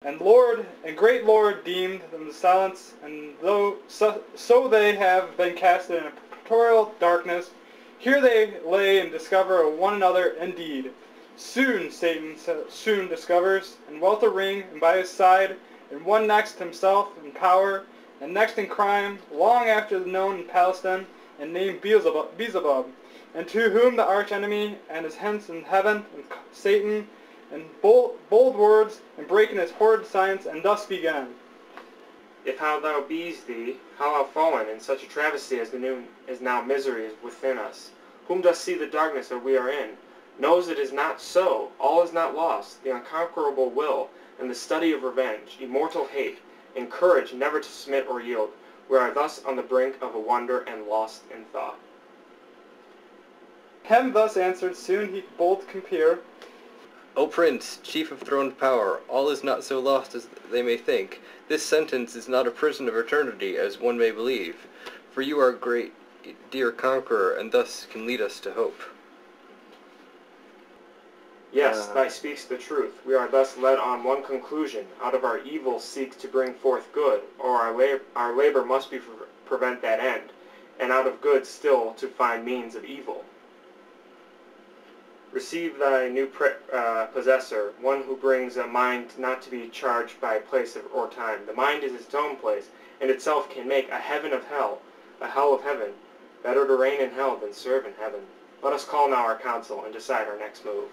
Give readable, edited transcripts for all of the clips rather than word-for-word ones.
And great Lord deemed them to silence, and though so they have been cast in a perpetual darkness, here they lay and discover one another indeed. Soon Satan soon discovers, and wealth a ring, and by his side, and one next himself in power, and next in crime, long after the known in Palestine, and named Beelzebub, and to whom the arch enemy and his hence in heaven, and Satan, and bold words, and breaking his horrid science, and thus began. If how thou bees thee, how have fallen in such a travesty as now misery is within us. Whom doth see the darkness that we are in, knows it is not so, all is not lost, the unconquerable will, and the study of revenge, immortal hate, and courage never to submit or yield, we are thus on the brink of a wonder and lost in thought. Hem thus answered, soon he bold compere. O Prince, chief of throned power, all is not so lost as they may think. This sentence is not a prison of eternity, as one may believe, for you are great, dear conqueror, and thus can lead us to hope. Yes, thou speakst the truth. We are thus led on one conclusion. Out of our evil seek to bring forth good, or our labor must be prevent that end, and out of good still to find means of evil. Receive thy new possessor, one who brings a mind not to be charged by place or time. The mind is its own place, and itself can make a heaven of hell, a hell of heaven. Better to reign in hell than serve in heaven. Let us call now our council and decide our next move.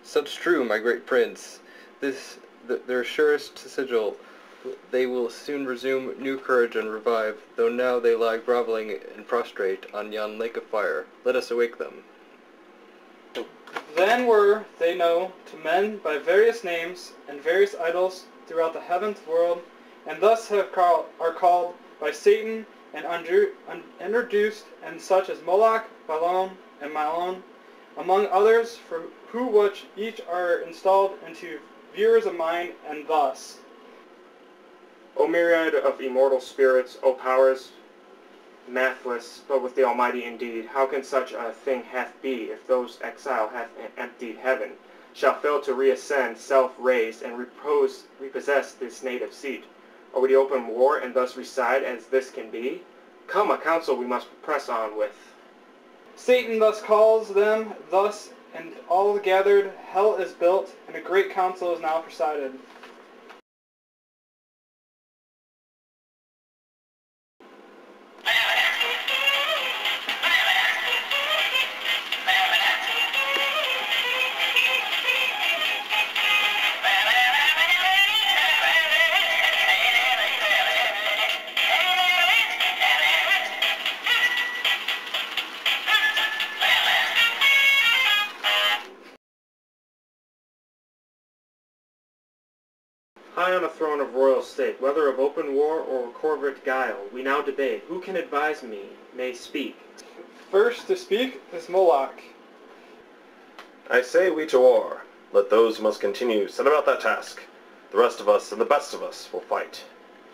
Such true, my great prince. Their surest sigil, they will soon resume new courage and revive, though now they lie groveling and prostrate on yon lake of fire. Let us awake them. Then were they known to men by various names and various idols throughout the heaven's world, and thus are called by Satan and introduced, and such as Moloch, Balaam, and Mammon, among others, for which each are installed into viewers of mind, and thus. O myriad of immortal spirits, O powers mathless, but with the Almighty indeed, how can such a thing hath be, if those exile hath emptied heaven, shall fail to reascend, self-raised, and repossess this native seat? Are we to open war, and thus reside as this can be? Come, a council we must press on with. Satan thus calls them, thus, and all gathered, hell is built, and a great council is now presided. High on a throne of royal state, whether of open war or covert guile, we now debate. Who can advise me may speak. First to speak is Moloch. I say we to war. Let those who must continue set about that task. The rest of us and the best of us will fight.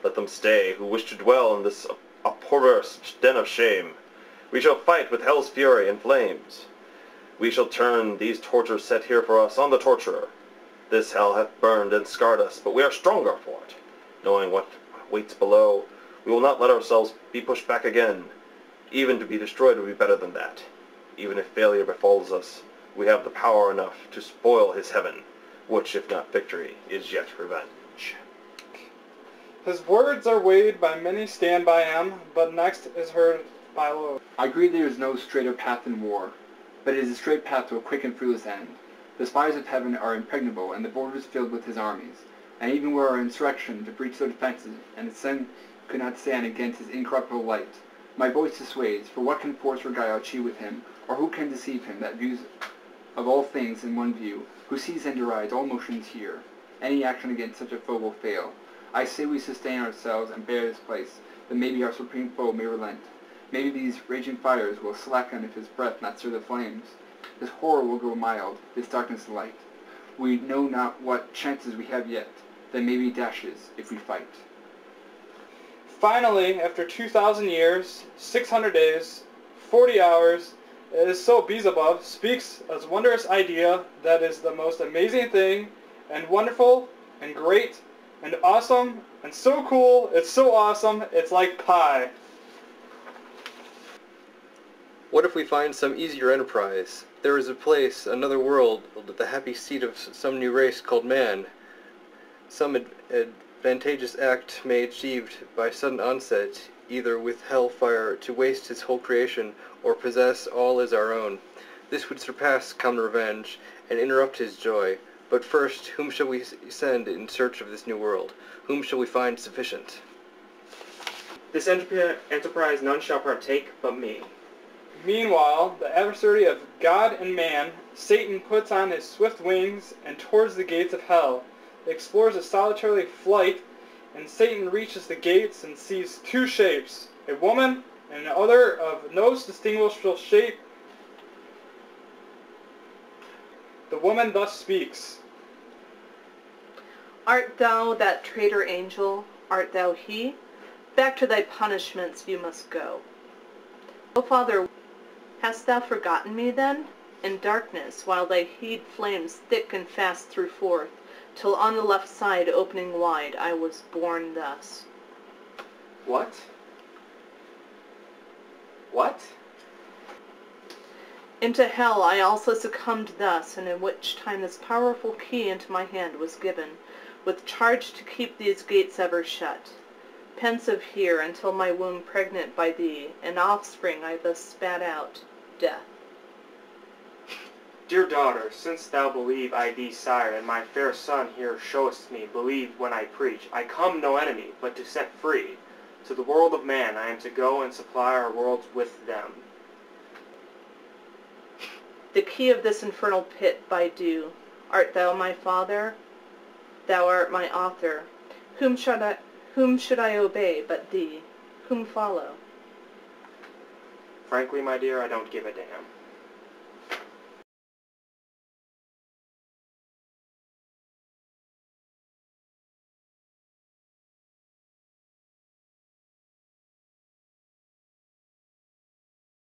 Let them stay who wish to dwell in this abhorrent den of shame. We shall fight with hell's fury and flames. We shall turn these tortures set here for us on the torturer. This hell hath burned and scarred us, but we are stronger for it. Knowing what waits below, we will not let ourselves be pushed back again. Even to be destroyed would be better than that. Even if failure befalls us, we have the power enough to spoil his heaven, which, if not victory, is yet revenge. His words are weighed by many stand by him, but next is heard by low. I agree there is no straighter path in war, but it is a straight path to a quick and fruitless end. The spires of heaven are impregnable, and the borders filled with his armies. And even were our insurrection to breach their defenses, and the sun could not stand against his incorruptible light, my voice dissuades, for what can force or guile achieve with him, or who can deceive him that views of all things in one view, who sees and derides all motions here? Any action against such a foe will fail. I say we sustain ourselves and bear this place, that maybe our supreme foe may relent. Maybe these raging fires will slacken if his breath not stir the flames. This horror will grow mild, this darkness light. We know not what chances we have yet, then maybe dashes if we fight. Finally, after 2,000 years, 600 days, 40 hours, it is so Beelzebub speaks a wondrous idea that is the most amazing thing and wonderful and great and awesome and so cool, it's so awesome, it's like pie. What if we find some easier enterprise? There is a place, another world, the happy seat of some new race called man. Some advantageous act may achieved by sudden onset, either with hell fire to waste his whole creation, or possess all as our own. This would surpass common revenge, and interrupt his joy. But first, whom shall we send in search of this new world? Whom shall we find sufficient? This enterprise none shall partake but me. Meanwhile, the adversary of God and man, Satan, puts on his swift wings and towards the gates of hell, explores a solitary flight, and Satan reaches the gates and sees two shapes, a woman and another of no distinguishable shape. The woman thus speaks. Art thou that traitor angel? Art thou he? Back to thy punishments you must go. O Father, hast thou forgotten me then? In darkness, while thy heat flames thick and fast threw forth, till on the left side opening wide I was born thus. What? What? Into hell I also succumbed thus, and in which time this powerful key into my hand was given, with charge to keep these gates ever shut. Pensive here until my womb pregnant by thee, and offspring I thus spat out, death. Dear daughter, since thou believe I thee sire, and my fair son here showest me, believe when I preach, I come no enemy, but to set free. To the world of man I am to go and supply our worlds with them. The key of this infernal pit by due. Art thou my father? Thou art my author. Whom should I obey but thee? Whom follow? Frankly, my dear, I don't give a damn.